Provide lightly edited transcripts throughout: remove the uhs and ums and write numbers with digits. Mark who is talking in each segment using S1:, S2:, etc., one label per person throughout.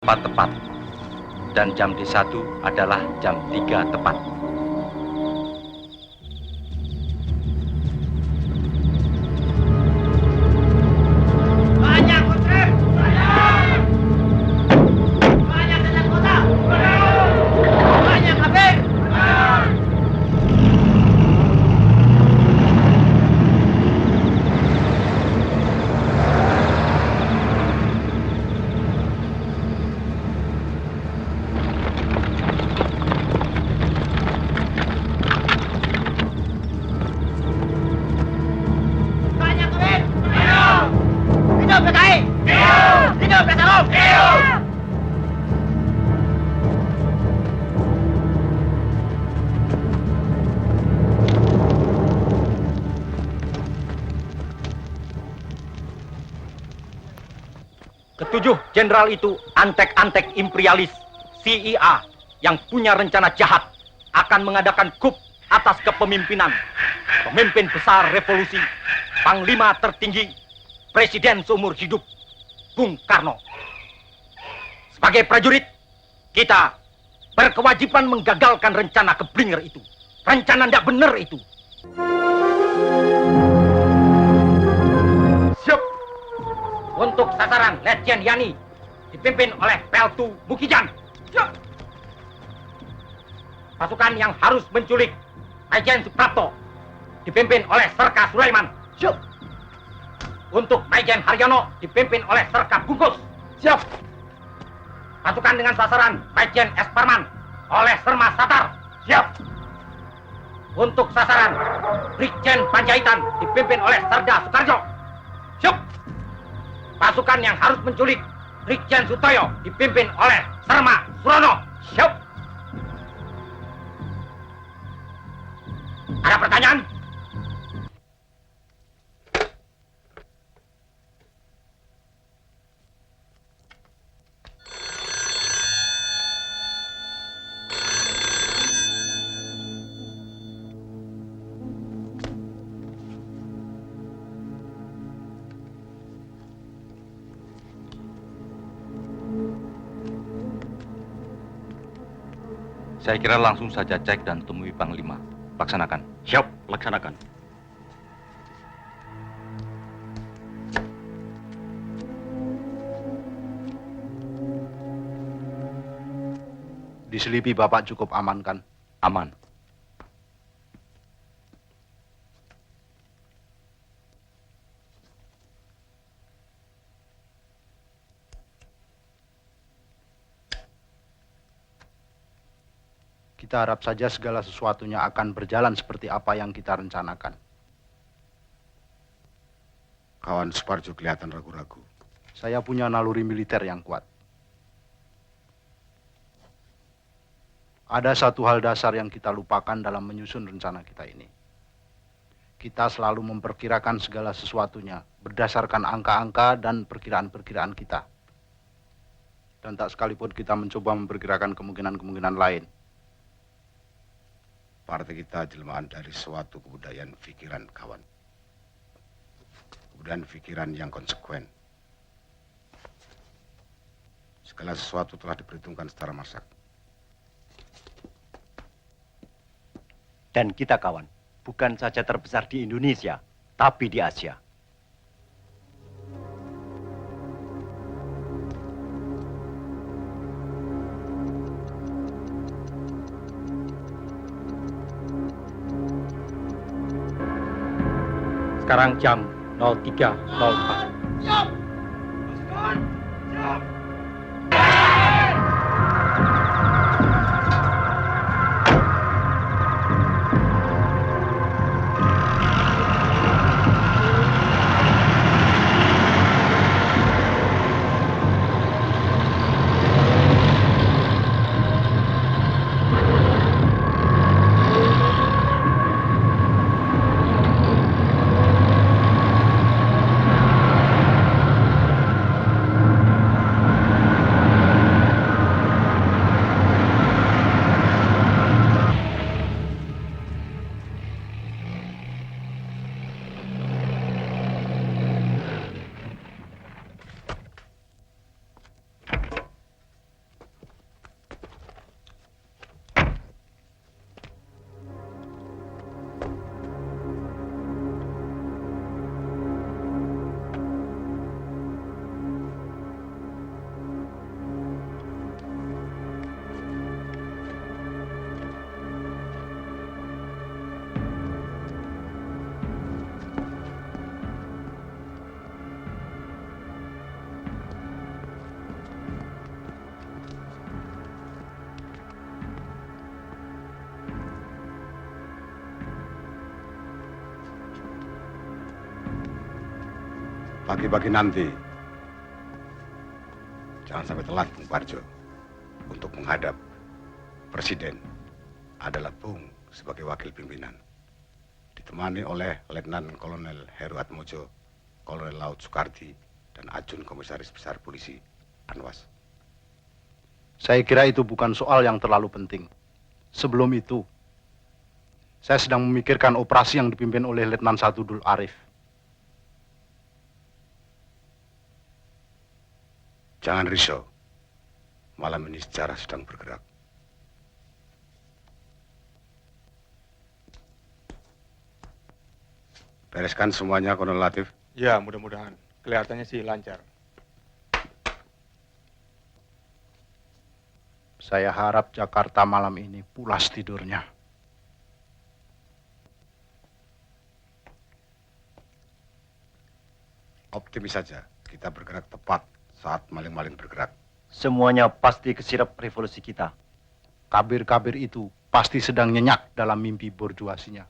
S1: tepat. Dan jam D1 adalah jam 3 tepat.
S2: Banyak kontrem! Banyak! Banyak dengan kota! Banyak kafir! Hidup PKI! Hidup Pesawat!
S1: Ketujuh jenderal itu antek-antek imperialis CIA yang punya rencana jahat akan mengadakan coup atas kepemimpinan pemimpin besar revolusi, panglima tertinggi, presiden seumur hidup, Bung Karno. Sebagai prajurit, kita berkewajiban menggagalkan rencana keblinger itu. Rencana tidak benar itu. Siap. Untuk sasaran Letjen Yani dipimpin oleh Peltu Bukijan. Siap. Pasukan yang harus menculik Majen Suprapto dipimpin oleh Serka Sulaiman. Siap. Untuk Majen Haryono dipimpin oleh Serka Bungkus. Siap. Pasukan dengan sasaran Majen Esparman oleh Serma Satar. Siap. Untuk sasaran Brigjen Panjaitan dipimpin oleh Serda Sukarjo. Siap. Pasukan yang harus menculik Brigjen Sutoyo dipimpin oleh Serma Surono. Siap. Ada pertanyaan? Saya kira langsung saja cek dan temui Panglima. Laksanakan.
S3: Siap, laksanakan.
S4: Di Selipi Bapak cukup aman kan?
S1: Aman.
S4: Kita harap saja segala sesuatunya akan berjalan seperti apa yang kita rencanakan.
S5: Kawan Suparjo kelihatan ragu-ragu.
S4: Saya punya naluri militer yang kuat. Ada satu hal dasar yang kita lupakan dalam menyusun rencana kita ini. Kita selalu memperkirakan segala sesuatunya berdasarkan angka-angka dan perkiraan-perkiraan kita. Dan tak sekalipun kita mencoba memperkirakan kemungkinan-kemungkinan lain.
S5: Partai kita jelmaan dari suatu kebudayaan pikiran, kawan. Kebudayaan pikiran yang konsekuen. Segala sesuatu telah diperhitungkan secara masak.
S3: Dan kita kawan, bukan saja terbesar di Indonesia, tapi di Asia.
S1: Sekarang jam 03.04.
S2: Siap! Pasukan! Siap!
S5: Pagi-pagi nanti, jangan sampai telat, Bung Parjo, untuk menghadap Presiden. Adalah Bung sebagai wakil pimpinan, ditemani oleh Letnan Kolonel Heru Atmojo, Kolonel Laut Soekardi, dan Ajun Komisaris Besar Polisi Anwas.
S4: Saya kira itu bukan soal yang terlalu penting. Sebelum itu, saya sedang memikirkan operasi yang dipimpin oleh Letnan 1 Dul Arif.
S5: Jangan risau, malam ini sejarah sedang bergerak. Bereskan semuanya, Kolonel Latif.
S6: Ya, mudah-mudahan. Kelihatannya sih lancar.
S4: Saya harap Jakarta malam ini pulas tidurnya.
S5: Optimis saja, kita bergerak tepat saat maling-maling bergerak.
S3: Semuanya pasti kesirap revolusi kita.
S4: Kabir-kabir itu pasti sedang nyenyak dalam mimpi borjuasinya.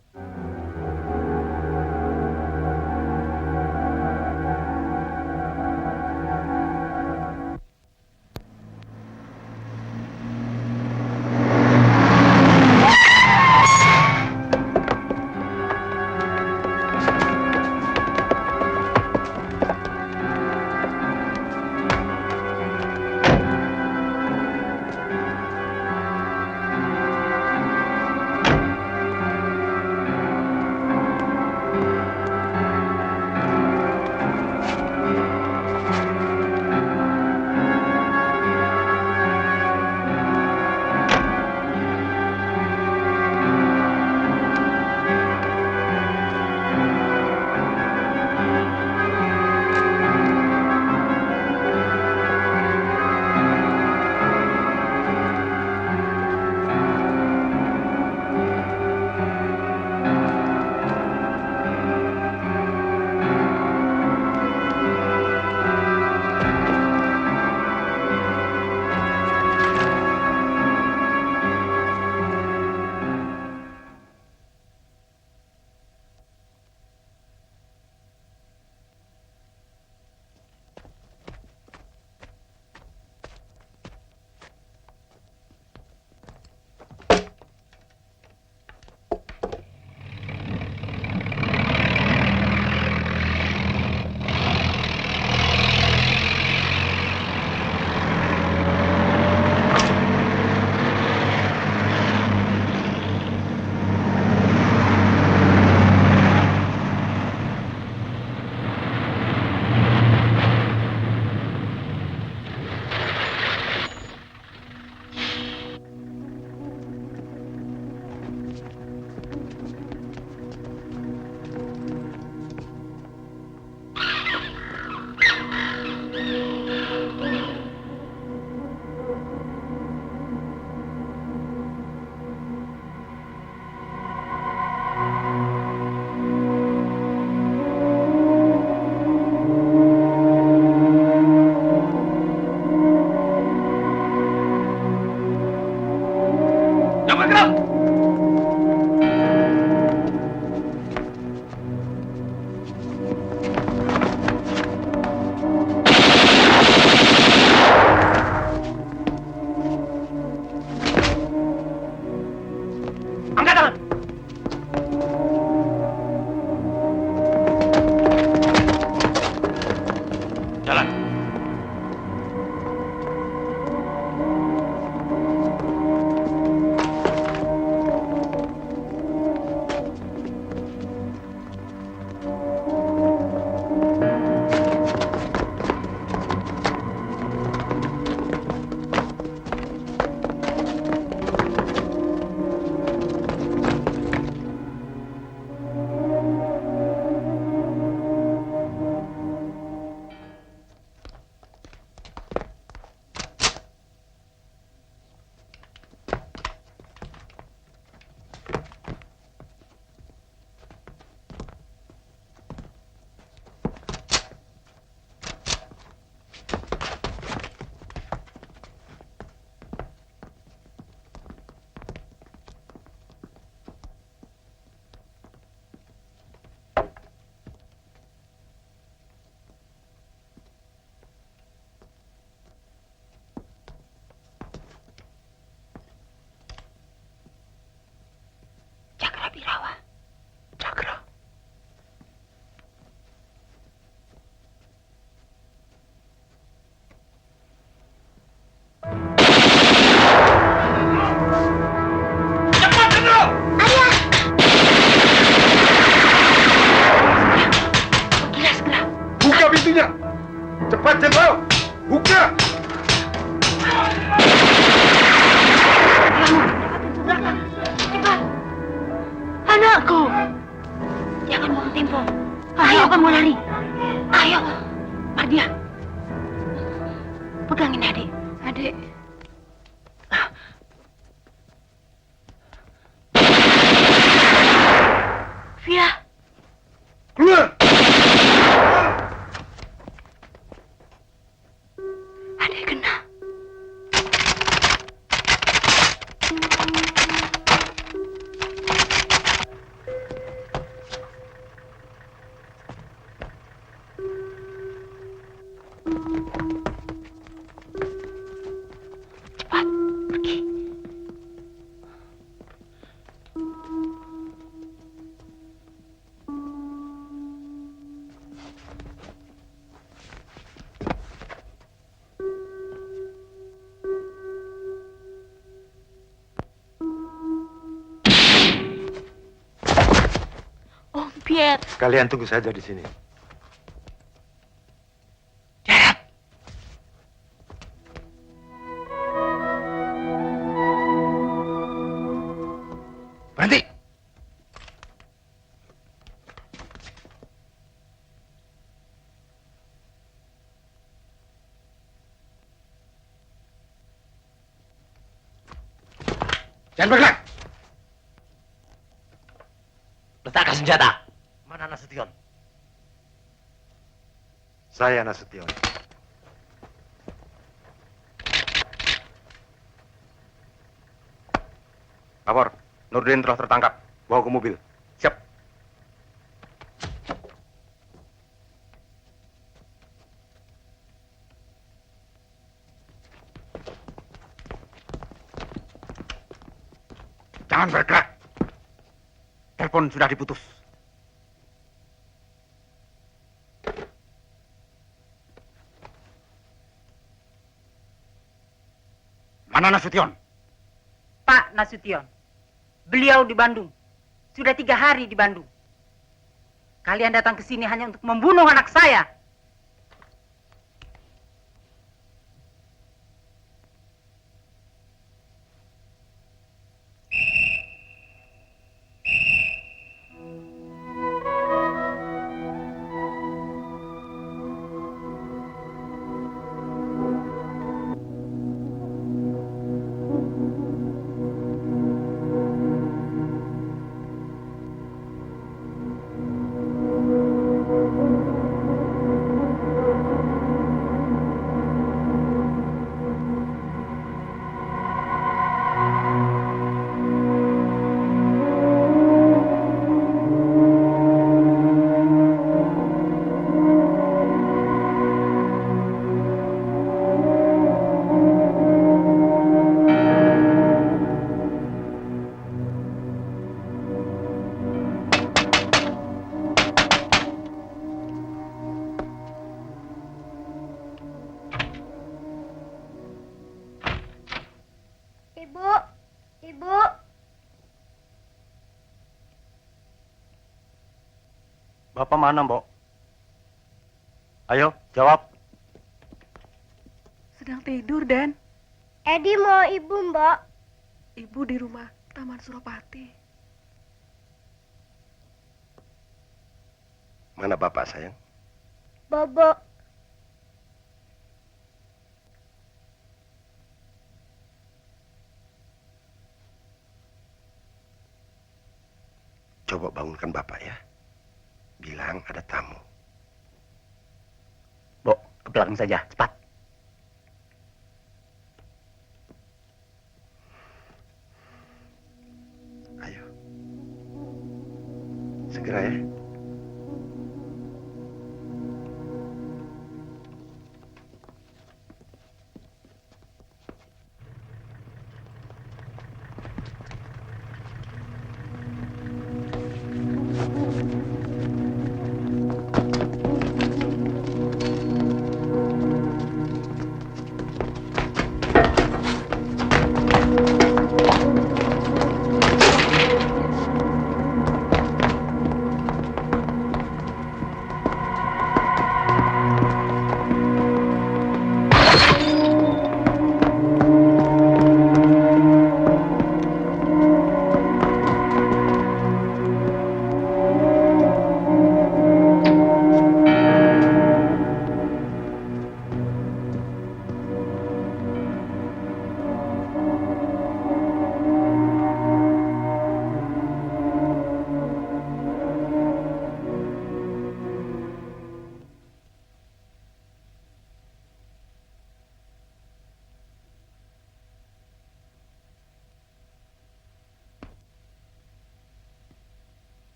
S7: Dek. Via.
S5: Keluar!
S7: Ada yang kena. Cepat, pergi. Om Pierre.
S3: Kalian tunggu saja di sini.
S5: Berhenti! Jangan bergerak!
S2: Letakkan senjata. Mana Nasution?
S3: Saya Nasution. Lapor, Nurdin telah tertangkap. Bawa ke mobil. Siap.
S5: Jangan bergerak! Telepon sudah diputus. Mana Nasution?
S8: Pak Nasution, beliau di Bandung. Sudah 3 hari di Bandung. Kalian datang ke sini hanya untuk membunuh anak saya.
S7: Ibu, Ibu.
S3: Bapak mana, Mbok? Ayo, jawab.
S9: Sedang tidur, Dan.
S7: Edi mau ibu, Mbak.
S9: Ibu di rumah Taman Suropati.
S3: Mana Bapak, sayang?
S7: Bobo.
S3: Coba bangunkan Bapak ya. Bilang ada tamu.
S2: Bo, ke belakang saja, cepat.
S3: Ayo. Segera ya.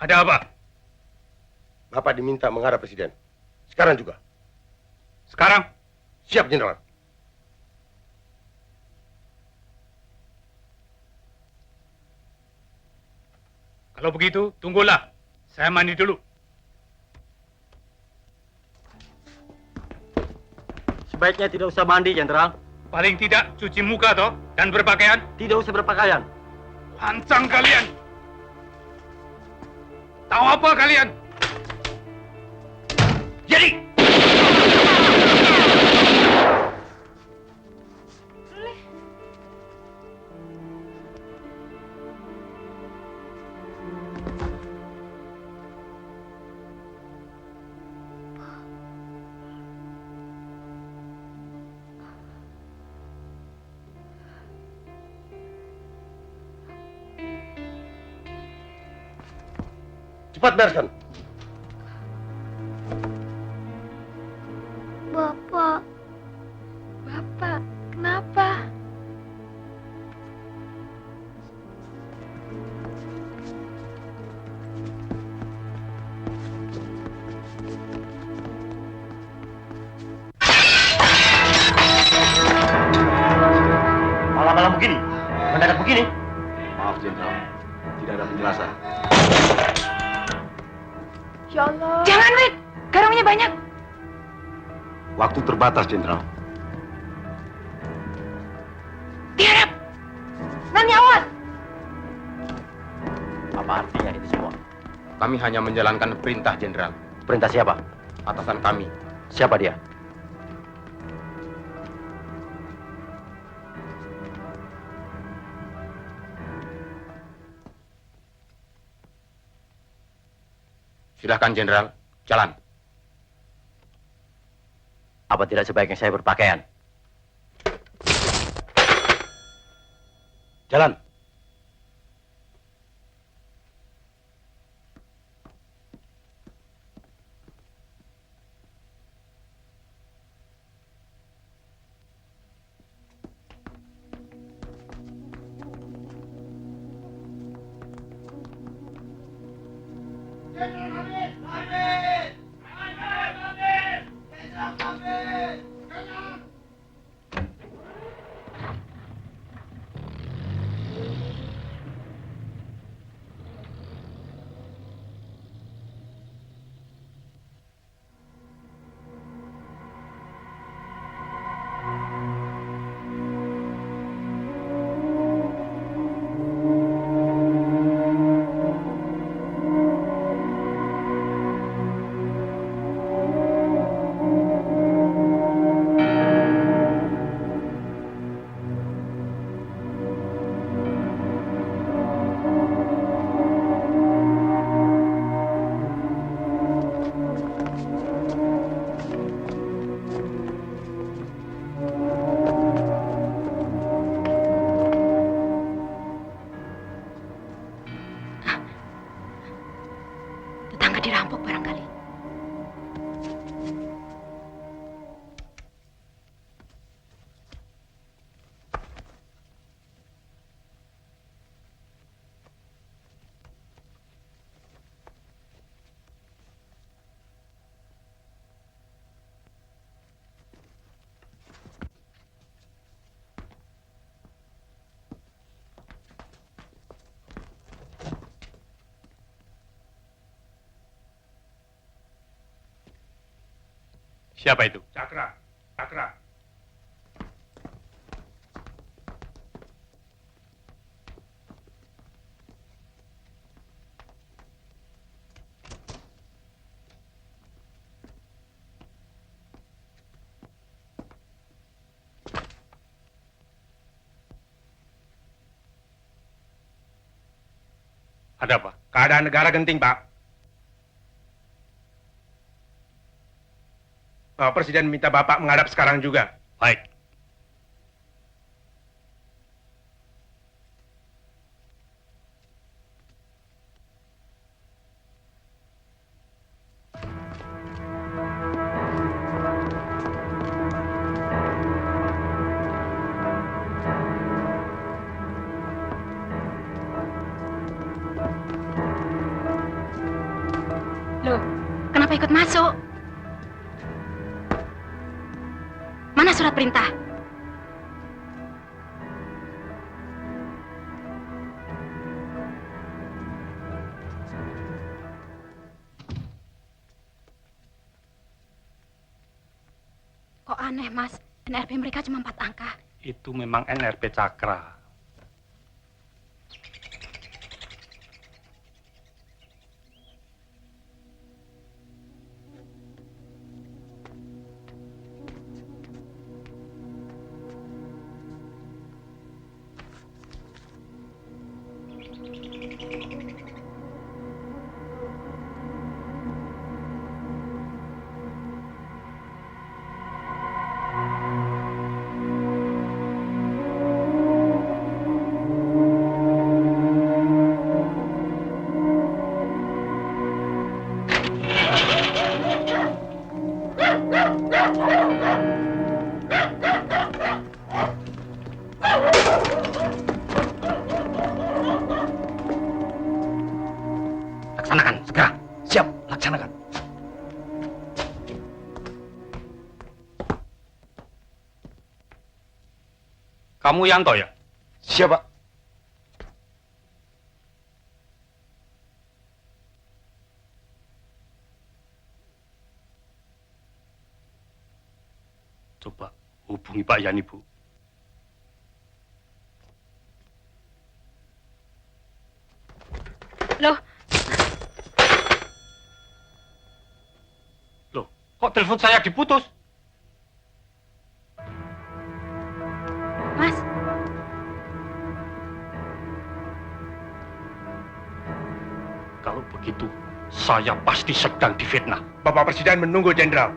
S1: Ada apa?
S10: Bapak diminta menghadap Presiden. Sekarang juga.
S1: Sekarang?
S10: Siap, Jenderal.
S1: Kalau begitu, tunggulah. Saya mandi dulu.
S3: Sebaiknya tidak usah mandi, Jenderal.
S1: Paling tidak cuci muka toh dan berpakaian.
S3: Tidak usah berpakaian.
S1: Lancang kalian. Tahu apa kalian? Jadi.
S10: Cepat bereskan.
S7: Bapak.
S9: Bapak, kenapa?
S3: Malam-malam begini, mendadak begini.
S4: Maaf, Jenderal. Tidak ada penjelasan.
S9: Ya Allah.
S8: Jangan, Wid. Garongnya banyak.
S4: Waktu terbatas, Jenderal.
S8: Tiarap. Nani, awas.
S3: Apa artinya ini semua?
S10: Kami hanya menjalankan perintah, Jenderal.
S3: Perintah siapa?
S10: Atasan kami.
S3: Siapa dia?
S10: Silahkan, Jenderal. Jalan.
S3: Apa tidak sebaiknya saya berpakaian?
S10: Jalan.
S8: Tetangga dirampok barangkali.
S1: Siapa itu? Cakra. Cakra. Ada apa? Keadaan negara genting, Pak. Presiden minta Bapak menghadap sekarang juga. Baik.
S11: Loh, kenapa ikut masuk? Mana surat perintah? Kok aneh, Mas? NRP mereka cuma 4 angka.
S12: Itu memang NRP Cakra.
S1: Laksanakan, segera.
S3: Siap, laksanakan.
S12: Kamu Yanto ya?
S3: Siap, Pak.
S12: Coba hubungi Pak Yani, Bu.
S11: Loh,
S12: Loh, kok telepon saya diputus?
S11: Mas.
S12: Kalau begitu, saya pasti sedang difitnah.
S10: Bapak Presiden menunggu, Jenderal.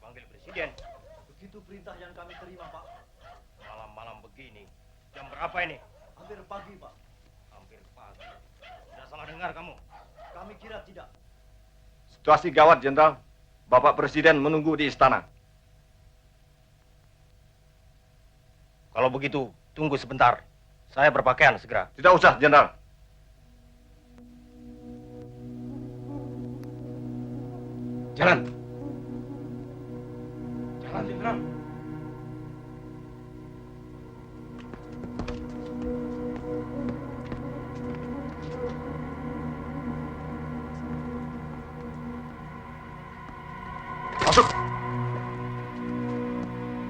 S3: Panggil Presiden. Begitu perintah yang kami terima, Pak. Malam-malam begini. Jam berapa ini? Hampir pagi, Pak. Hampir pagi. Tidak salah dengar kamu. Kami kira tidak.
S10: Situasi gawat, Jenderal. Bapak Presiden menunggu di istana.
S3: Kalau begitu, tunggu sebentar. Saya berpakaian segera.
S10: Tidak usah, Jenderal.
S3: Jalan.
S10: Jalan, Jenderal. Masuk.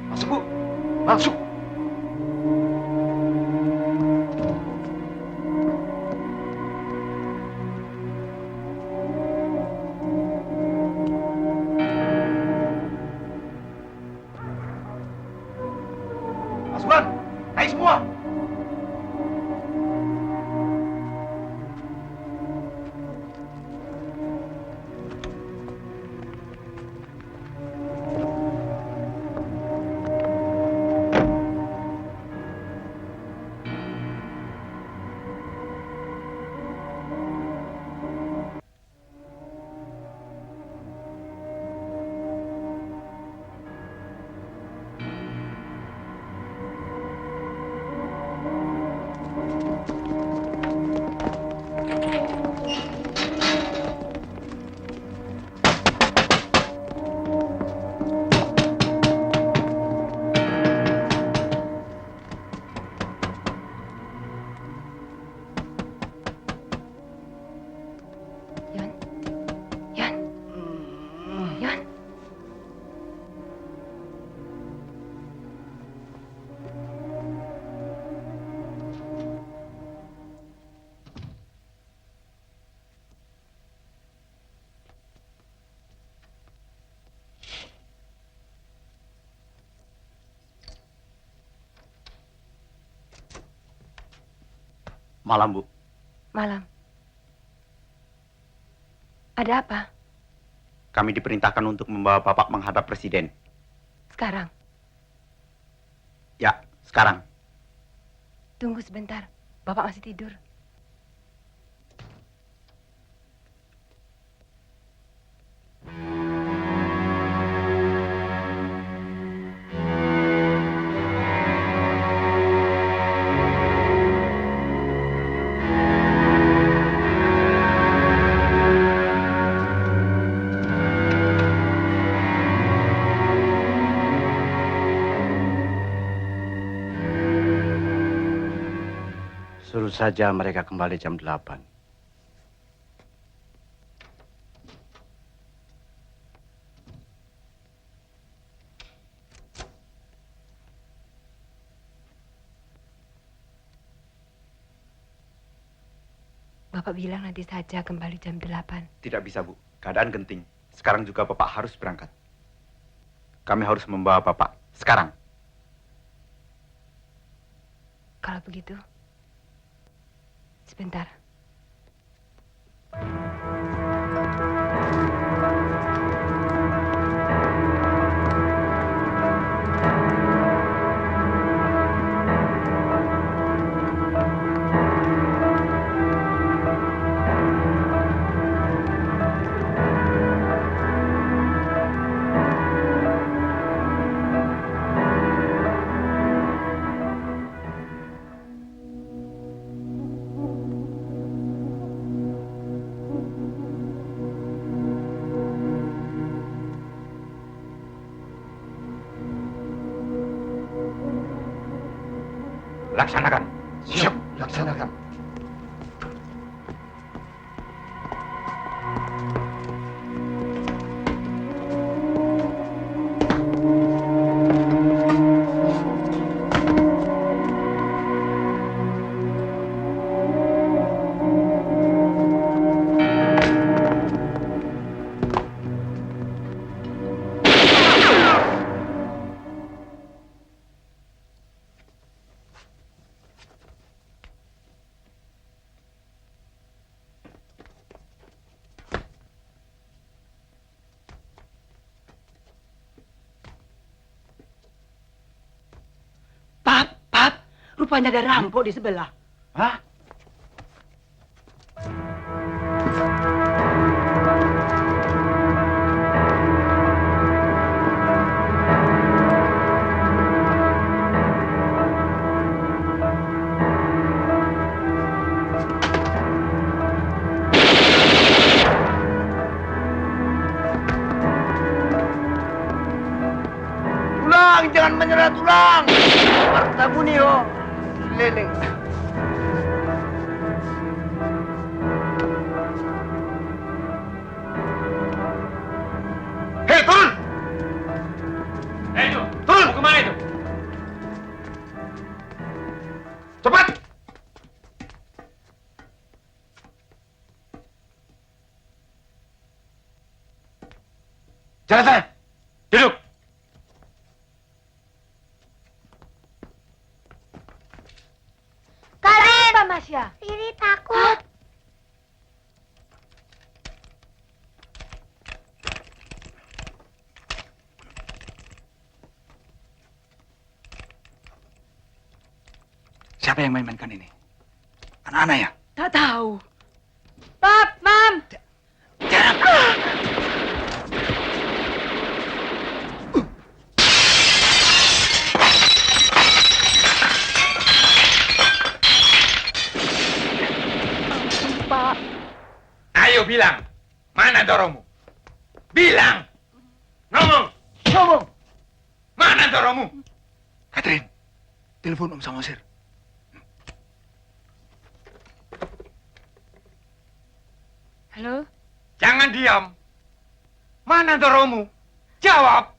S10: Masuk, Bu. Masuk. Pasukan, naik semua.
S3: Malam, Bu.
S9: Malam. Ada apa?
S3: Kami diperintahkan untuk membawa Bapak menghadap Presiden.
S9: Sekarang?
S3: Ya, sekarang.
S9: Tunggu sebentar. Bapak masih tidur.
S4: Suruh saja mereka kembali jam 8.
S9: Bapak bilang nanti saja kembali jam 8.
S13: Tidak bisa, Bu. Keadaan genting. Sekarang juga Bapak harus berangkat. Kami harus membawa Bapak sekarang.
S9: Kalau begitu, sebentar.
S1: Laksanakan.
S5: Siap, laksanakan.
S8: Rupanya ada rampok di sebelah.
S4: Hah?
S14: Tulang, jangan menyerah tulang. Martamu nih, oh. Leleng.
S1: Hei, turun! Itu, turun! Mau kemana itu? Cepat! Jalan sana! Duduk!
S7: Masya. Riri takut.
S14: Siapa yang main-mainkan ini? Anak-anak ya?
S8: Tak tahu. Pap, Mam.
S1: Ayo bilang, mana Doromu? Bilang! Ngomong!
S14: Ngomong!
S1: Mana Doromu?
S14: Catherine, telepon Om Samosir.
S9: Halo?
S1: Jangan diam. Mana Doromu? Jawab!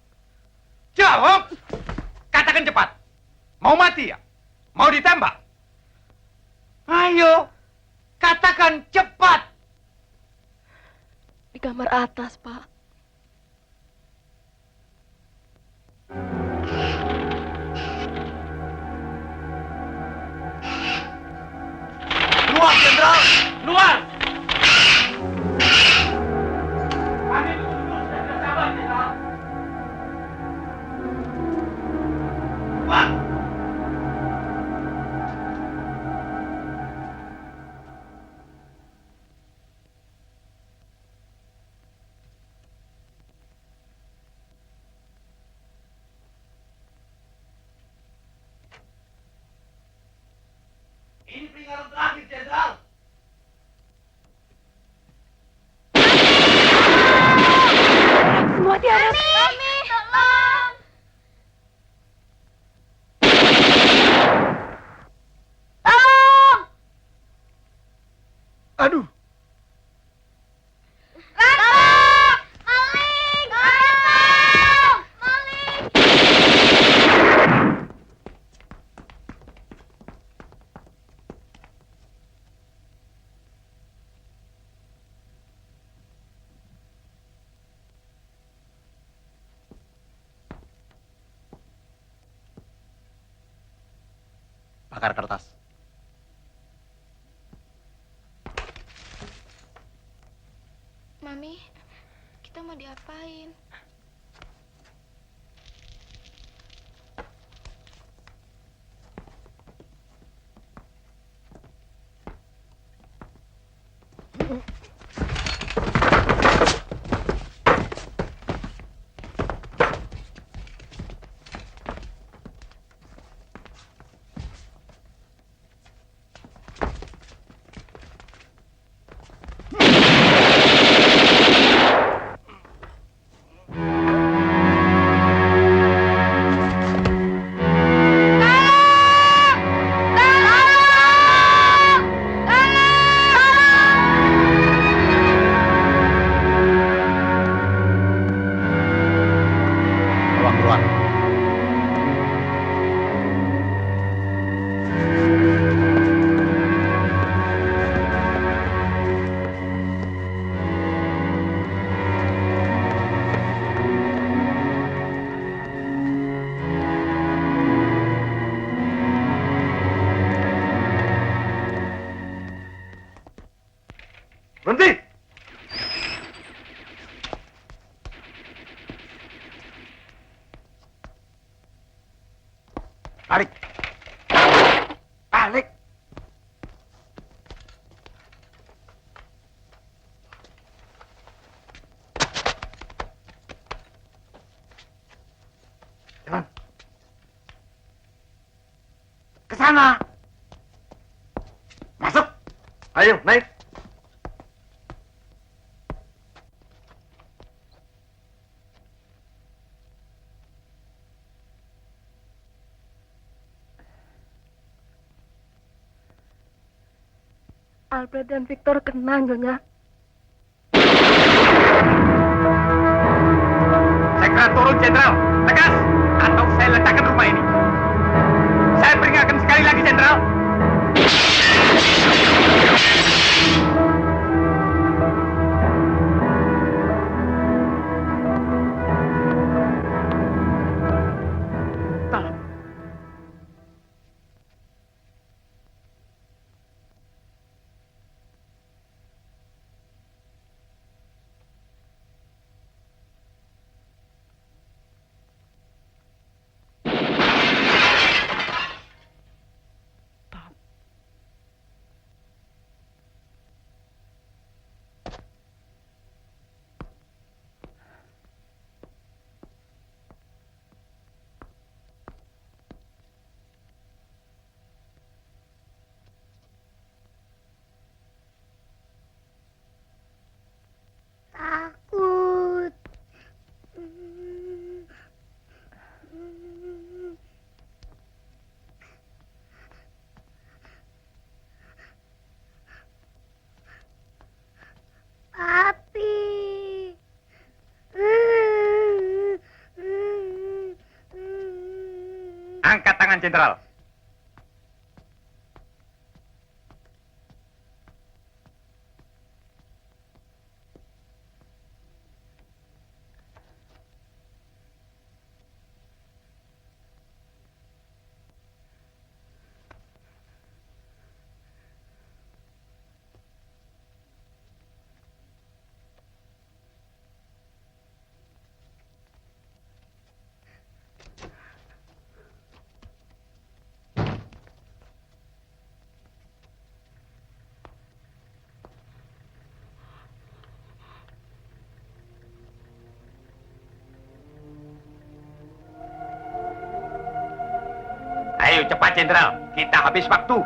S1: Jawab! Katakan cepat. Mau mati ya? Mau ditembak? Ayo! Katakan cepat!
S7: Di kamar atas, Pak.
S14: Keluar, Jenderal!
S1: Keluar!
S14: Ini peringatan terakhir, Jenderal.
S7: Semua tiara. Mami, tolong. Tolong.
S4: Bakar kertas.
S11: Mami, kita mau diapain?
S10: Berhenti!
S14: Balik! Balik! Jalan! Ke sana! Masuk!
S10: Ayo, naik!
S7: Alfred dan Victor kena, Nyonya.
S1: Segera turun, Jenderal. Tegas, atau saya ledakan rumah ini. Saya peringatkan sekali lagi, Jenderal.
S7: Takut. Papi.
S1: Angkat tangan, Jenderal. Ayo cepat, Jenderal. Kita habis waktu.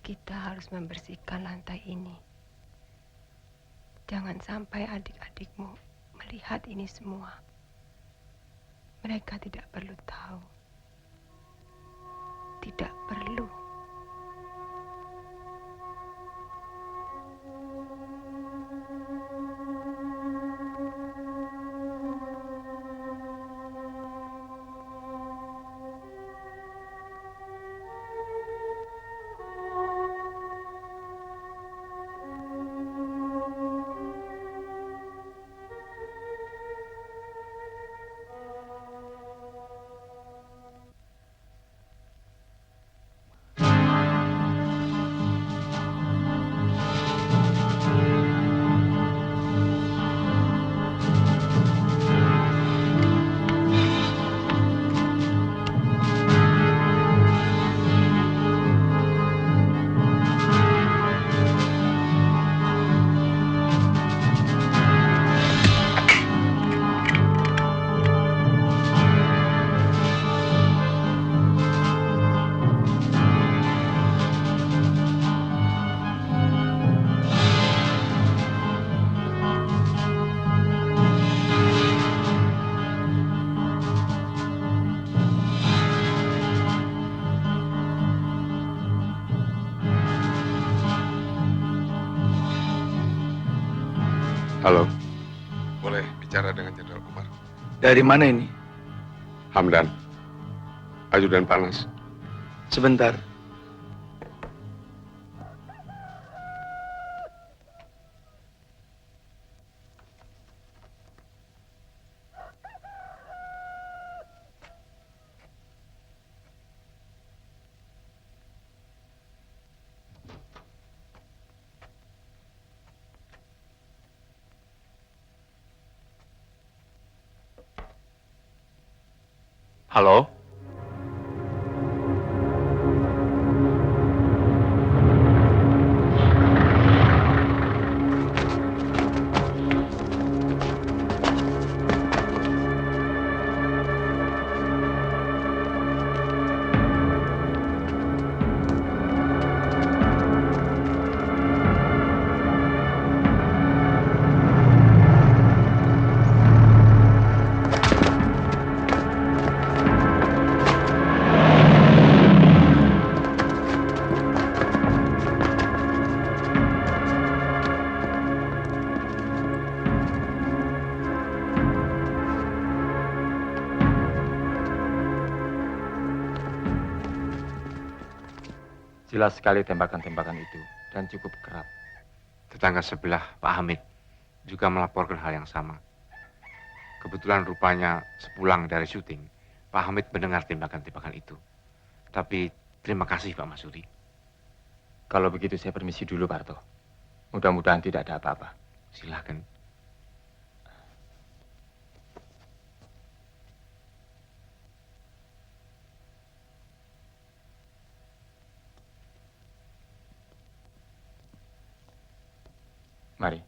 S9: Kita harus membersihkan lantai ini. Jangan sampai adik-adikmu melihat ini semua. Mereka tidak perlu tahu. Tidak perlu.
S5: Halo, boleh bicara dengan Jenderal Umar?
S14: Dari mana ini?
S5: Hamdan, ajudan panas.
S14: Sebentar.
S6: Halo?
S10: Jelas sekali tembakan-tembakan itu dan cukup kerap.
S15: Tetangga sebelah, Pak Hamid, juga melaporkan hal yang sama. Kebetulan rupanya sepulang dari syuting, Pak Hamid mendengar tembakan-tembakan itu. Tapi terima kasih Pak Masudi.
S10: Kalau begitu saya permisi dulu, Pak Harto. Mudah-mudahan tidak ada apa-apa.
S15: Silakan.
S10: Mari.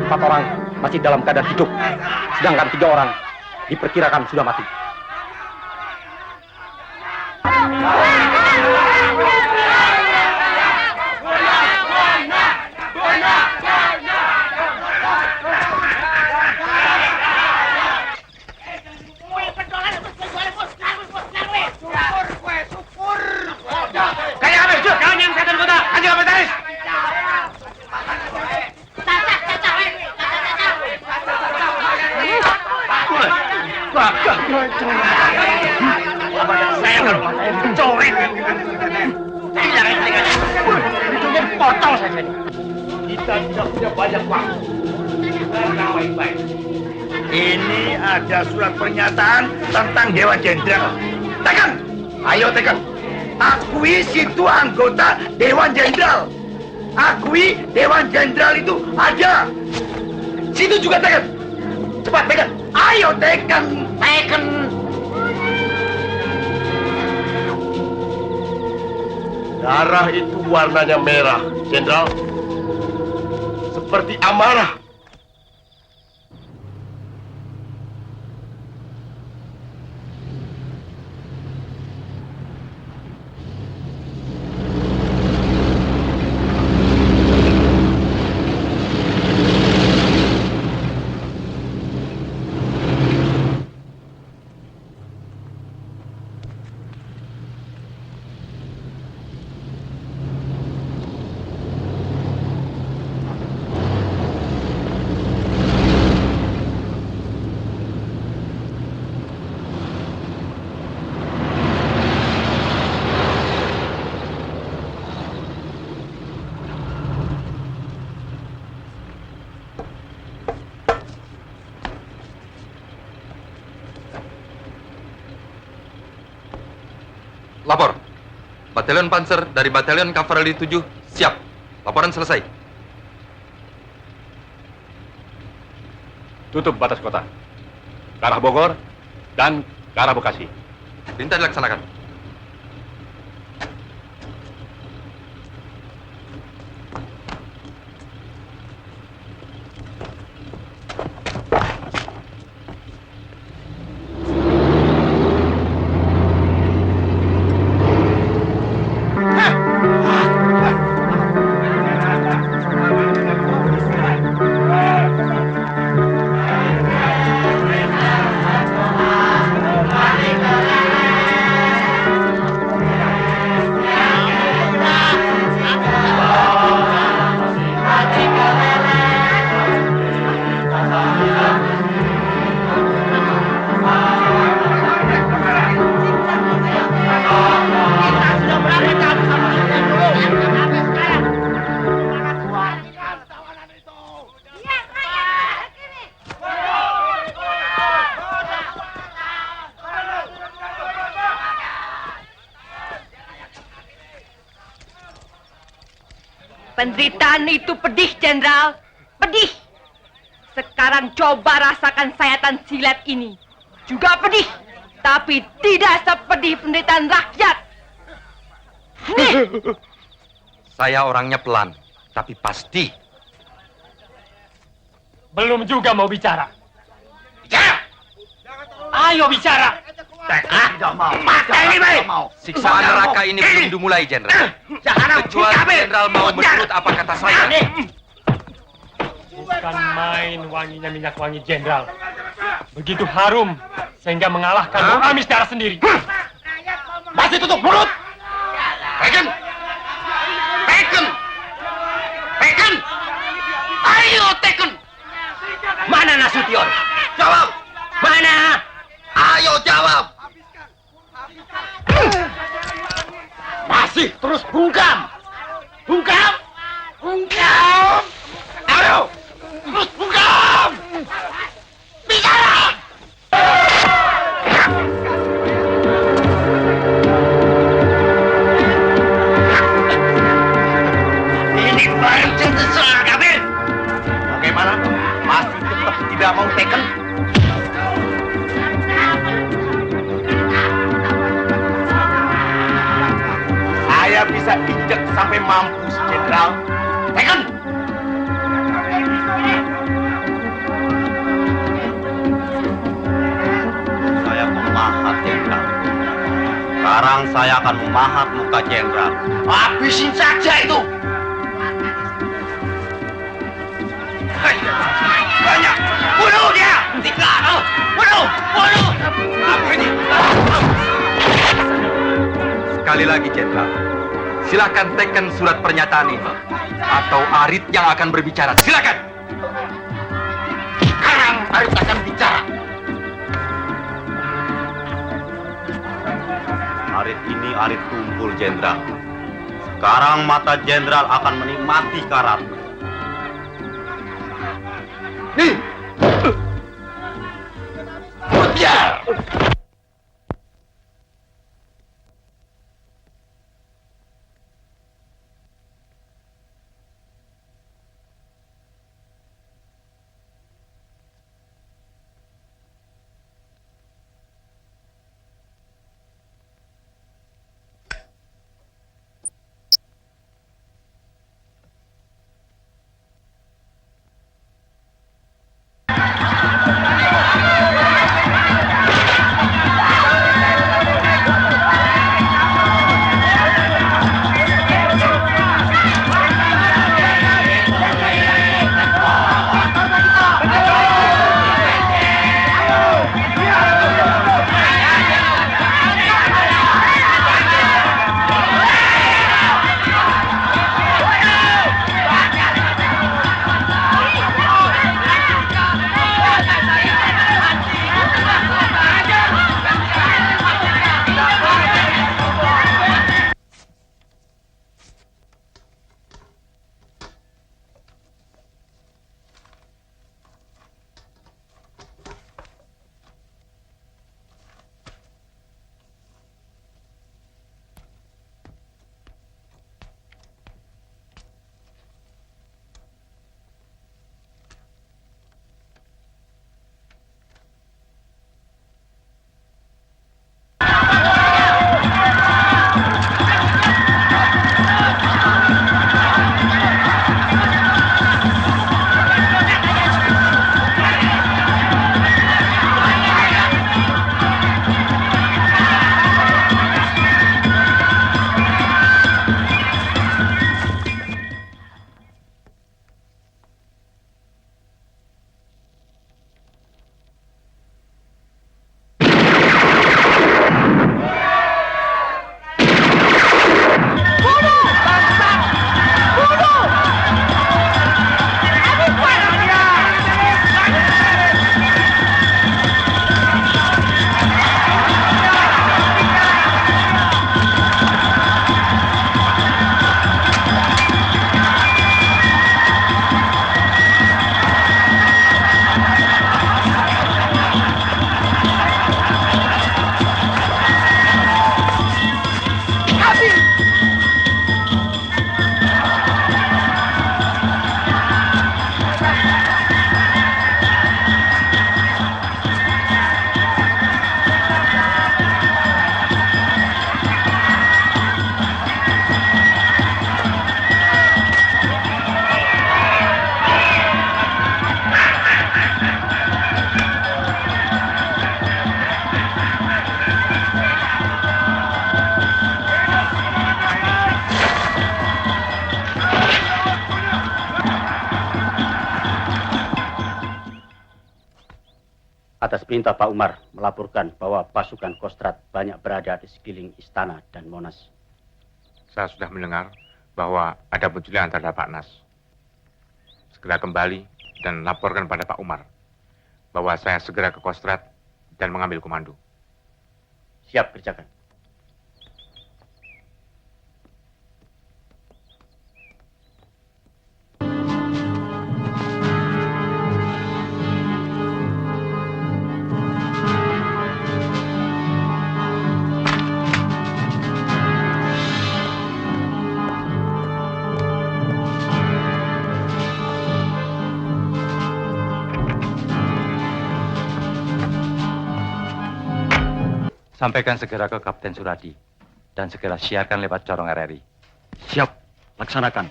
S1: Empat orang masih dalam keadaan hidup, sedangkan 3 orang diperkirakan sudah mati.
S3: banyak saya kalau matanya dicoret. Saya jangan hidungnya dipotong saja nih. Kita tidak punya banyak waktu. Dengar baik-baik. Ini ada surat pernyataan tentang Dewan Jenderal. Tekan! Ayo tekan! Akui situ anggota Dewan Jenderal. Akui Dewan Jenderal itu ada. Situ juga tekan. Cepat tekan. Ayo tekan. Tekan. Darah itu warnanya merah, Jenderal. Seperti amarah.
S16: Lapor. Batalion Panzer dari Batalion Kavalleri 7 siap. Laporan selesai.
S12: Tutup batas kota. Ke arah Bogor dan ke arah Bekasi.
S16: Perintah dilaksanakan.
S8: Penderitaan itu pedih, Jenderal. Pedih. Sekarang coba rasakan sayatan silet ini. Juga pedih. Tapi tidak sepedih penderitaan rakyat.
S16: Saya orangnya pelan, tapi pasti.
S12: Belum juga mau bicara. Bicara! Ayo bicara!
S3: Tidak mau. Mata ini baik.
S16: Siksaan neraka ini belum dimulai, Jenderal. Kecuali Jenderal mau menurut apa kata saya.
S12: Bukan main wanginya minyak wangi Jenderal. Begitu harum sehingga mengalahkan Bung Amis darah sendiri.
S3: Masih tutup mulut. Tekan. Tekan. Tekan. Ayo tekan. Mana Nasution? Jawab. Mana? Ayo jawab. Masih terus bungkam. Bungkam. Bungkam. Ayo. Terus bungkam. Bicara. Ini pancing terserah kabir. Bagaimana? Masih tetap tidak mau teken? Saya bisa injek sampai mampus, Jenderal. Teken! Saya memahat, Jenderal. Sekarang saya akan memahat muka Jenderal. Habisin saja itu! Banyak! Bunuh dia! Tiga! Bunuh! Bunuh! Apa ini?
S16: Sekali lagi, Jenderal. Silakan teken surat pernyataan ini. Atau Arit yang akan berbicara. Silakan!
S3: Sekarang Arit akan bicara.
S17: Arit ini arit tumpul, Jenderal. Sekarang mata Jenderal akan menikmati karat.
S14: Nih!
S17: Biar!
S18: Atas perintah Pak Umar melaporkan bahwa pasukan Kostrad banyak berada di sekeliling istana dan Monas.
S15: Saya sudah mendengar bahwa ada penculikan terhadap Pak Nas. Segera kembali dan laporkan pada Pak Umar bahwa saya segera ke Kostrad dan mengambil komando.
S18: Siap, kerjakan.
S19: Sampaikan segera ke Kapten Suradi dan segera siarkan lewat corong RRI.
S20: Siap, laksanakan.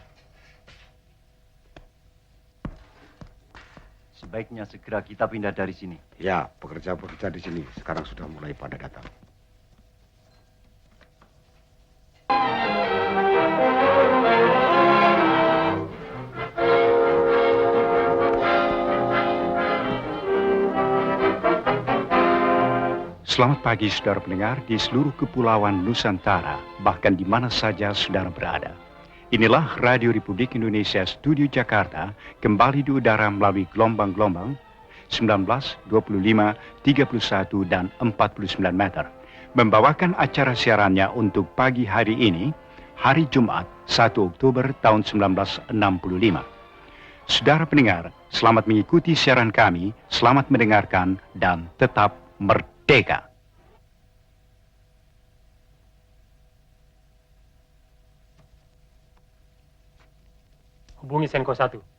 S19: Sebaiknya segera kita pindah dari sini.
S5: Ya, pekerja-pekerja di sini sekarang sudah mulai pada datang.
S21: Selamat pagi saudara pendengar di seluruh kepulauan Nusantara, bahkan di mana saja saudara berada. Inilah Radio Republik Indonesia Studio Jakarta, kembali di udara melalui gelombang-gelombang 19, 25, 31, dan 49 meter. membawakan acara siarannya untuk pagi hari ini, hari Jumat 1 Oktober tahun 1965. Saudara pendengar, selamat mengikuti siaran kami, selamat mendengarkan, dan tetap merdeka.
S12: Hubungi Senko 1.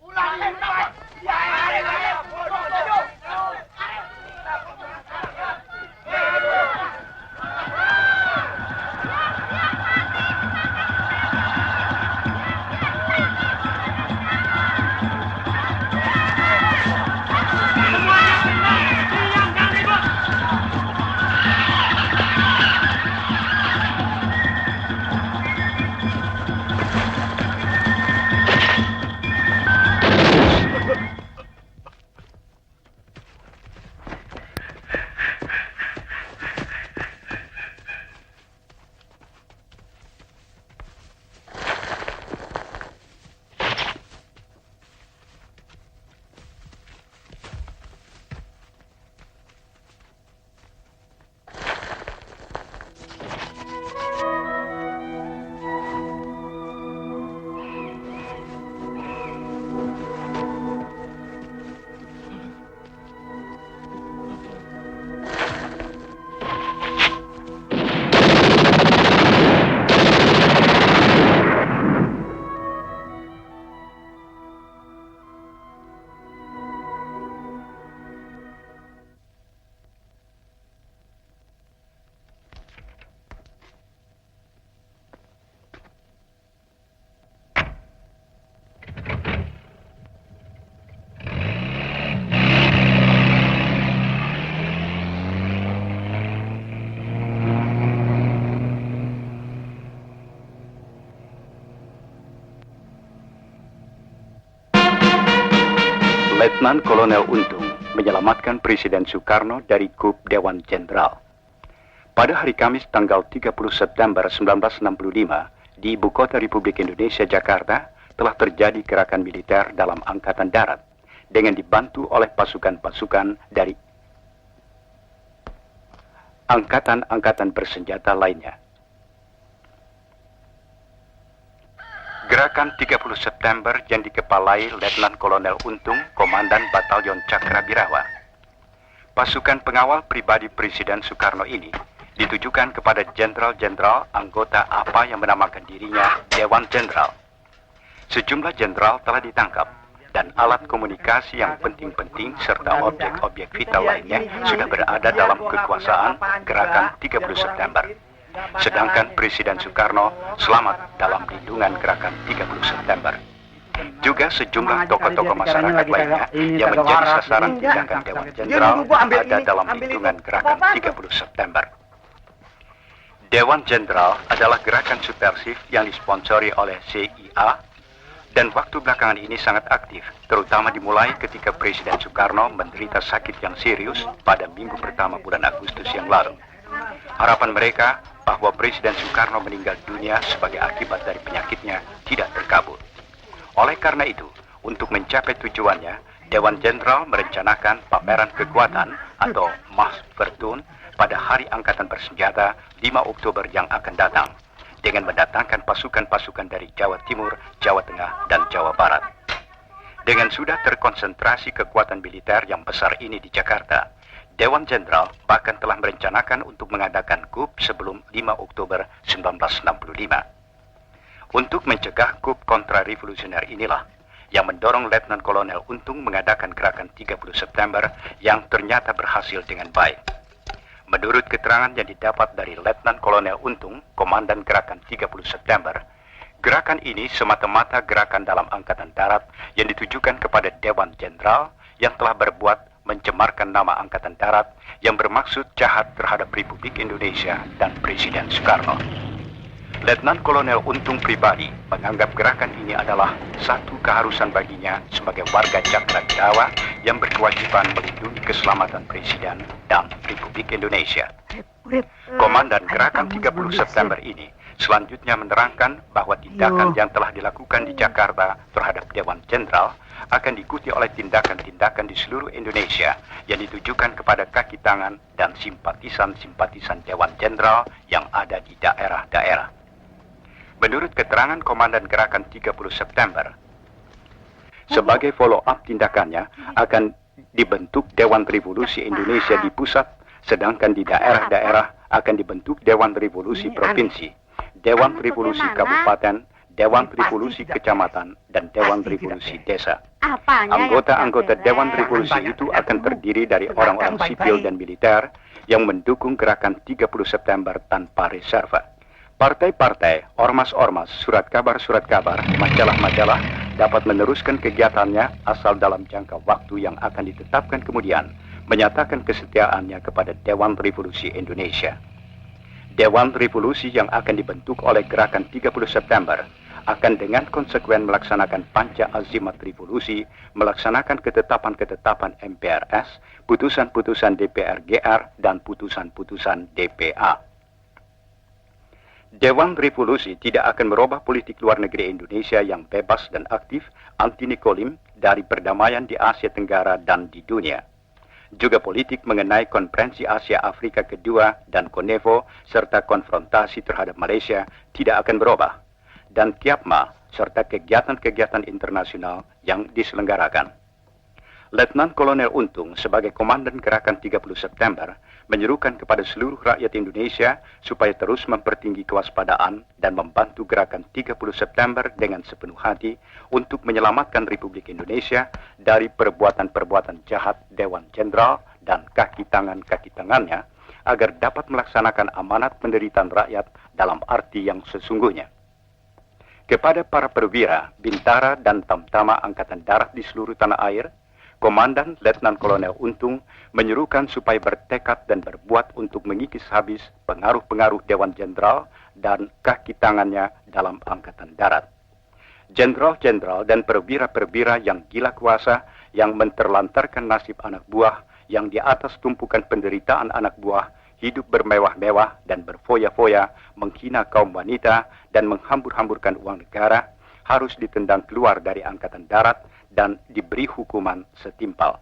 S21: Letnan Kolonel Untung menyelamatkan Presiden Soekarno dari kup Dewan Jenderal. Pada hari Kamis tanggal 30 September 1965 di Ibu Kota Republik Indonesia Jakarta telah terjadi gerakan militer dalam Angkatan Darat dengan dibantu oleh pasukan-pasukan dari angkatan-angkatan bersenjata lainnya. Gerakan 30 September yang dikepalai Letnan Kolonel Untung, Komandan Batalion Cakrabirawa. Pasukan pengawal pribadi Presiden Soekarno ini ditujukan kepada jenderal-jenderal anggota APA yang menamakan dirinya Dewan Jenderal. Sejumlah jenderal telah ditangkap dan alat komunikasi yang penting-penting serta objek-objek vital lainnya sudah berada dalam kekuasaan Gerakan 30 September. Sedangkan Presiden Soekarno selamat dalam lindungan Gerakan 30 September. Juga sejumlah tokoh-tokoh masyarakat lainnya yang menjadi sasaran tindakan Dewan Jenderal ada dalam lindungan Gerakan 30 September. Dewan Jenderal adalah gerakan subversif yang disponsori oleh CIA dan waktu belakangan ini sangat aktif, terutama dimulai ketika Presiden Soekarno menderita sakit yang serius pada minggu pertama bulan Agustus yang lalu. Harapan mereka bahwa Presiden Soekarno meninggal dunia sebagai akibat dari penyakitnya tidak terkabul. Oleh karena itu, untuk mencapai tujuannya, Dewan Jenderal merencanakan pameran kekuatan atau Machtvertoon pada Hari Angkatan Bersenjata 5 Oktober yang akan datang, dengan mendatangkan pasukan-pasukan dari Jawa Timur, Jawa Tengah, dan Jawa Barat. Dengan sudah terkonsentrasi kekuatan militer yang besar ini di Jakarta, Dewan Jenderal bahkan telah merencanakan untuk mengadakan kup sebelum 5 Oktober 1965. Untuk mencegah kup kontra-revolusioner inilah yang mendorong Letnan Kolonel Untung mengadakan gerakan 30 September yang ternyata berhasil dengan baik. Menurut keterangan yang didapat dari Letnan Kolonel Untung, Komandan Gerakan 30 September, gerakan ini semata-mata gerakan dalam Angkatan Darat yang ditujukan kepada Dewan Jenderal yang telah berbuat mencemarkan nama Angkatan Darat yang bermaksud jahat terhadap Republik Indonesia dan Presiden Soekarno. Letnan Kolonel Untung pribadi menganggap gerakan ini adalah satu keharusan baginya sebagai warga Cakrabirawa yang berkewajiban melindungi keselamatan Presiden dan Republik Indonesia. Komandan Gerakan 30 September ini Selanjutnya menerangkan bahwa tindakan yang telah dilakukan di Jakarta terhadap Dewan Jenderal akan diikuti oleh tindakan-tindakan di seluruh Indonesia yang ditujukan kepada kaki tangan dan simpatisan-simpatisan Dewan Jenderal yang ada di daerah-daerah. Menurut keterangan Komandan Gerakan 30 September, sebagai follow-up tindakannya akan dibentuk Dewan Revolusi Indonesia di pusat, sedangkan di daerah-daerah akan dibentuk Dewan Revolusi Provinsi, Dewan Revolusi Kabupaten, Dewan Revolusi Kecamatan, dan Dewan Revolusi Desa. Anggota-anggota Dewan Revolusi itu akan terdiri dari orang-orang sipil dan militer yang mendukung Gerakan 30 September tanpa reserve. Partai-partai, ormas-ormas, surat kabar, majalah-majalah dapat meneruskan kegiatannya asal dalam jangka waktu yang akan ditetapkan kemudian menyatakan kesetiaannya kepada Dewan Revolusi Indonesia. Dewan Revolusi yang akan dibentuk oleh Gerakan 30 September akan dengan konsekuen melaksanakan panca azimat revolusi, melaksanakan ketetapan-ketetapan MPRS, putusan-putusan DPR GR, dan putusan-putusan DPA. Dewan Revolusi tidak akan merubah politik luar negeri Indonesia yang bebas dan aktif, anti-Nikolim, dari perdamaian di Asia Tenggara dan di dunia. Juga politik mengenai Konferensi Asia Afrika kedua dan Konevo, serta konfrontasi terhadap Malaysia tidak akan berubah. Dan Kiapma, serta kegiatan-kegiatan internasional yang diselenggarakan. Letnan Kolonel Untung sebagai Komandan Gerakan 30 September menyerukan kepada seluruh rakyat Indonesia supaya terus mempertinggi kewaspadaan dan membantu Gerakan 30 September dengan sepenuh hati untuk menyelamatkan Republik Indonesia dari perbuatan-perbuatan jahat Dewan Jenderal dan kaki tangannya agar dapat melaksanakan amanat penderitaan rakyat dalam arti yang sesungguhnya. Kepada para perwira, bintara, dan tamtama Angkatan Darat di seluruh tanah air, Komandan Letnan Kolonel Untung menyerukan supaya bertekad dan berbuat untuk mengikis habis pengaruh-pengaruh Dewan Jenderal dan kaki tangannya dalam Angkatan Darat. Jenderal-jenderal dan perwira-perwira yang gila kuasa yang menterlantarkan nasib anak buah yang di atas tumpukan penderitaan anak buah hidup bermewah-mewah dan berfoya-foya, menghina kaum wanita dan menghambur-hamburkan uang negara harus ditendang keluar dari Angkatan Darat dan diberi hukuman setimpal.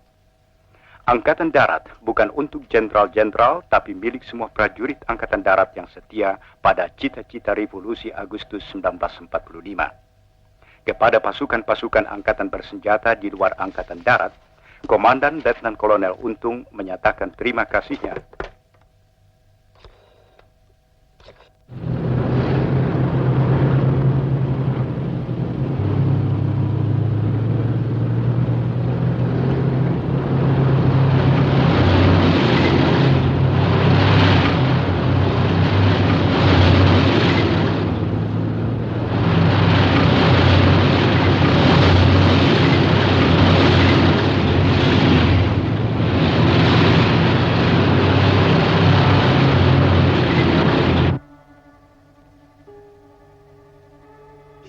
S21: Angkatan Darat bukan untuk jenderal-jenderal, tapi milik semua prajurit Angkatan Darat yang setia pada cita-cita revolusi Agustus 1945. Kepada pasukan-pasukan angkatan bersenjata di luar Angkatan Darat, Komandan Letnan Kolonel Untung menyatakan terima kasihnya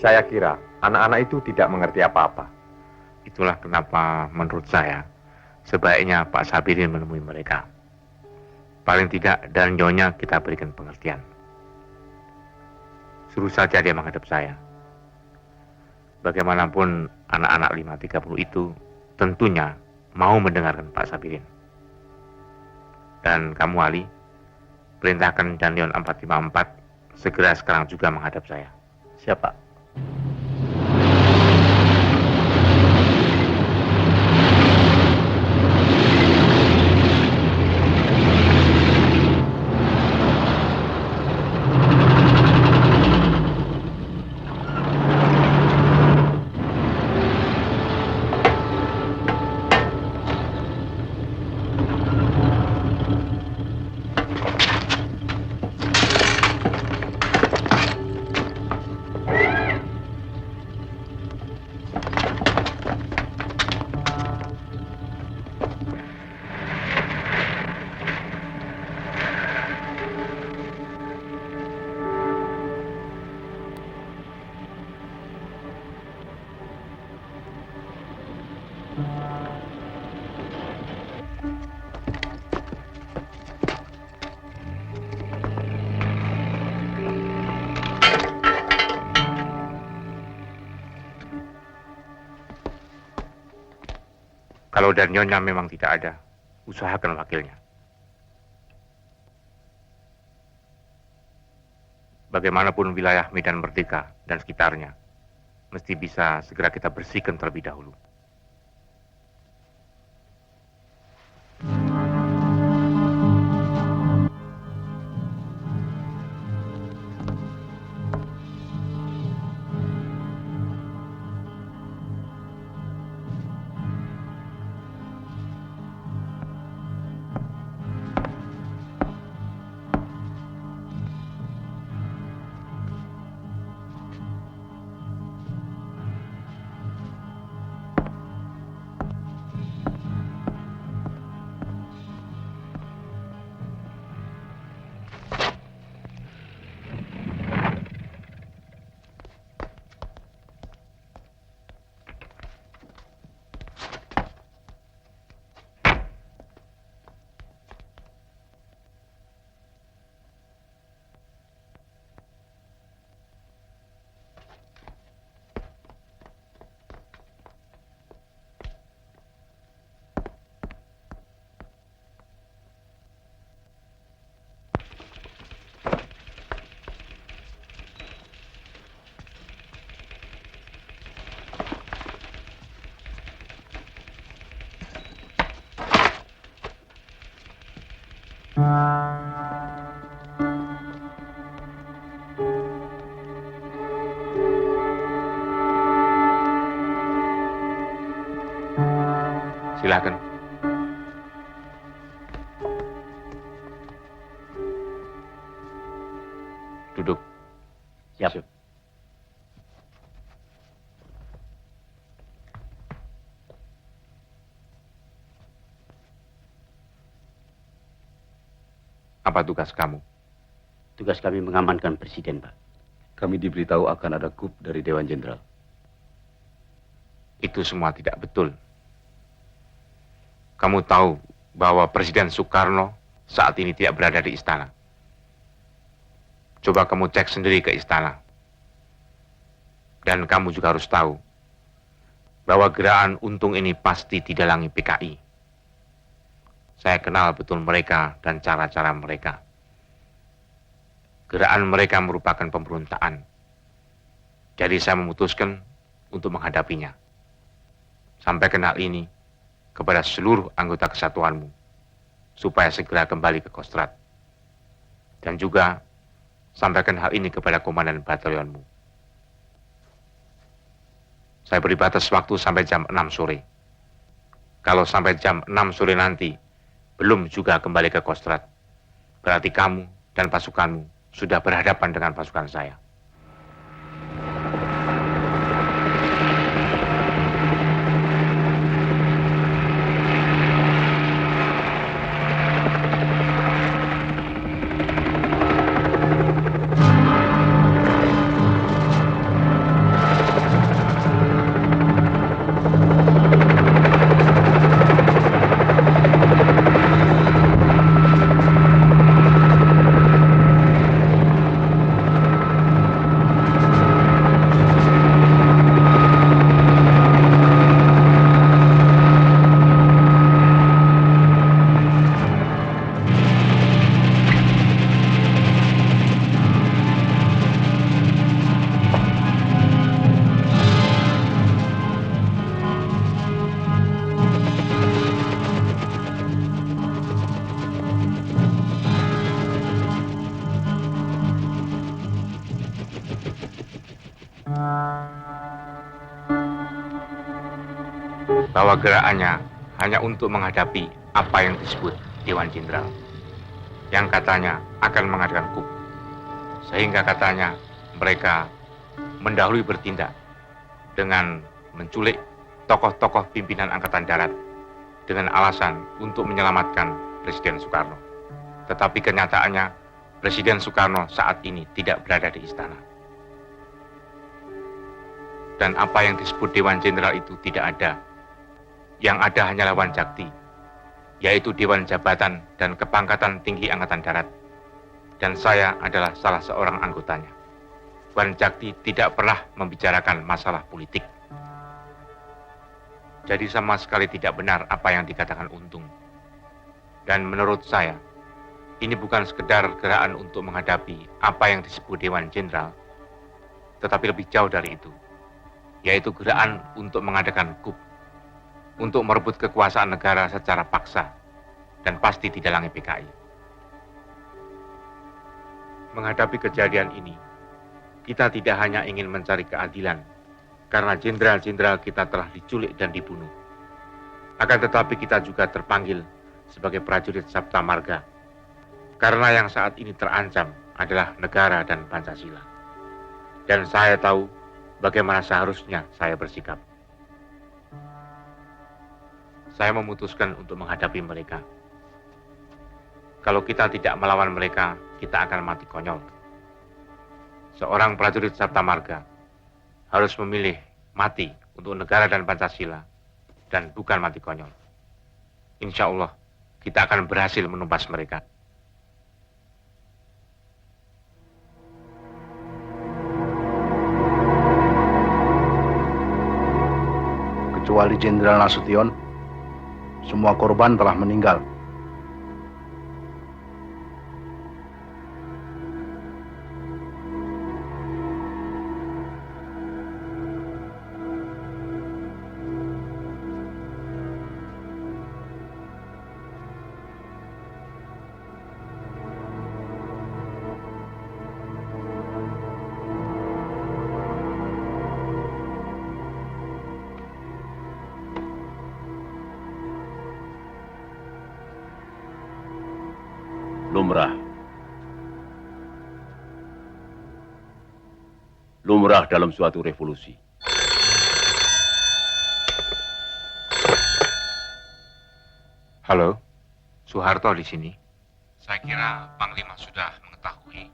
S15: Saya kira anak-anak itu tidak mengerti apa-apa. Itulah kenapa menurut saya sebaiknya Pak Sabirin menemui mereka. Paling tidak dan nyonya kita berikan pengertian. Suruh saja dia menghadap saya. Bagaimanapun anak-anak 530 itu tentunya mau mendengarkan Pak Sabirin. Dan kamu Ali, perintahkan Dandion 454 segera sekarang juga menghadap saya.
S18: Siapa?
S15: Kalau dari Nyonya memang tidak ada, usahakan wakilnya. Bagaimanapun wilayah Medan Merdeka dan sekitarnya, mesti bisa segera kita bersihkan terlebih dahulu. Silakan. Duduk.
S18: Siap.
S15: Apa tugas kamu?
S18: Tugas kami mengamankan Presiden, Pak.
S20: Kami diberitahu akan ada coup dari Dewan Jenderal.
S15: Itu semua tidak betul. Kamu tahu bahwa Presiden Soekarno saat ini tidak berada di istana. Coba kamu cek sendiri ke istana. Dan kamu juga harus tahu bahwa gerakan Untung ini pasti didalangi PKI. Saya kenal betul mereka dan cara-cara mereka. Gerakan mereka merupakan pemberontakan. Jadi saya memutuskan untuk menghadapinya. Sampaikan hal ini kepada seluruh anggota kesatuanmu, supaya segera kembali ke Kostrad. Dan juga sampaikan hal ini kepada komandan batalionmu. Saya beri batas waktu sampai jam 6 sore. Kalau sampai jam 6 sore nanti belum juga kembali ke Kostrad, berarti kamu dan pasukanmu sudah berhadapan dengan pasukan saya. Bahwa gerakannya hanya untuk menghadapi apa yang disebut Dewan Jenderal, yang katanya akan mengadakan coup. Sehingga katanya mereka mendahului bertindak dengan menculik tokoh-tokoh pimpinan Angkatan Darat dengan alasan untuk menyelamatkan Presiden Soekarno. Tetapi kenyataannya Presiden Soekarno saat ini tidak berada di istana. Dan apa yang disebut Dewan Jenderal itu tidak ada. Yang ada hanyalah Wanjakti, yaitu Dewan Jabatan dan Kepangkatan Tinggi Angkatan Darat. Dan saya adalah salah seorang anggotanya. Wanjakti tidak pernah membicarakan masalah politik. Jadi sama sekali tidak benar apa yang dikatakan Untung. Dan menurut saya, ini bukan sekedar gerakan untuk menghadapi apa yang disebut Dewan Jenderal, tetapi lebih jauh dari itu, yaitu gerakan untuk mengadakan coup, untuk merebut kekuasaan negara secara paksa, dan pasti didalangi PKI. Menghadapi kejadian ini, kita tidak hanya ingin mencari keadilan, karena jenderal-jenderal kita telah diculik dan dibunuh. Akan tetapi kita juga terpanggil sebagai prajurit Sabta Marga, karena yang saat ini terancam adalah negara dan Pancasila. Dan saya tahu bagaimana seharusnya saya bersikap. Saya memutuskan untuk menghadapi mereka. Kalau kita tidak melawan mereka, kita akan mati konyol. Seorang prajurit Sabta Marga harus memilih mati untuk negara dan Pancasila, dan bukan mati konyol. Insya Allah, kita akan berhasil menumpas mereka.
S4: Kecuali Jenderal Nasution, semua korban telah meninggal.
S20: Lumrah dalam suatu revolusi.
S15: Halo, Soeharto di sini. Saya kira Panglima sudah mengetahui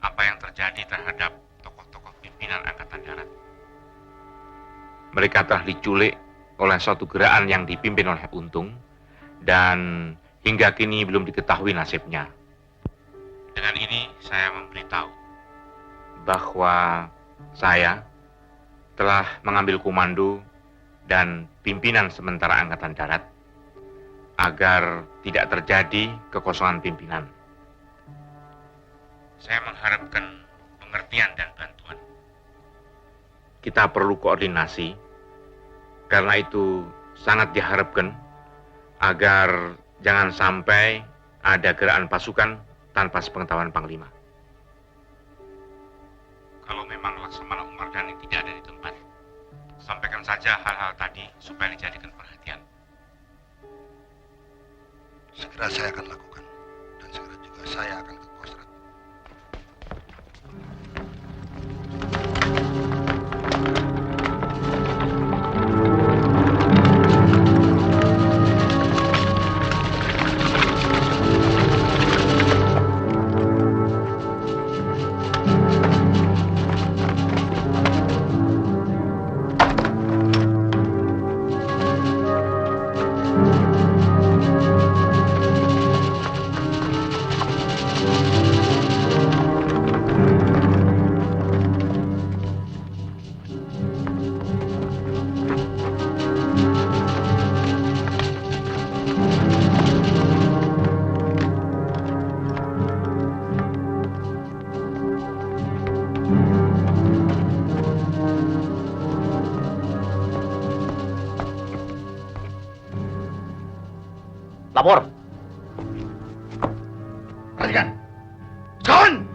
S15: apa yang terjadi terhadap tokoh-tokoh pimpinan Angkatan Darat. Mereka telah diculik oleh suatu gerakan yang dipimpin oleh Untung, dan hingga kini belum diketahui nasibnya. Dengan ini saya memberitahu bahwa saya telah mengambil komando dan pimpinan sementara Angkatan Darat agar tidak terjadi kekosongan pimpinan. Saya mengharapkan pengertian dan bantuan. Kita perlu koordinasi, karena itu sangat diharapkan agar jangan sampai ada gerakan pasukan tanpa sepengetahuan Panglima. Kalau memang Laksamana Umar Dhani tidak ada di tempat, sampaikan saja hal-hal tadi supaya dijadikan perhatian.
S5: Segera saya akan lakukan, dan segera juga saya akan ke Kostrad. Lapor. Perhatikan. Kawan!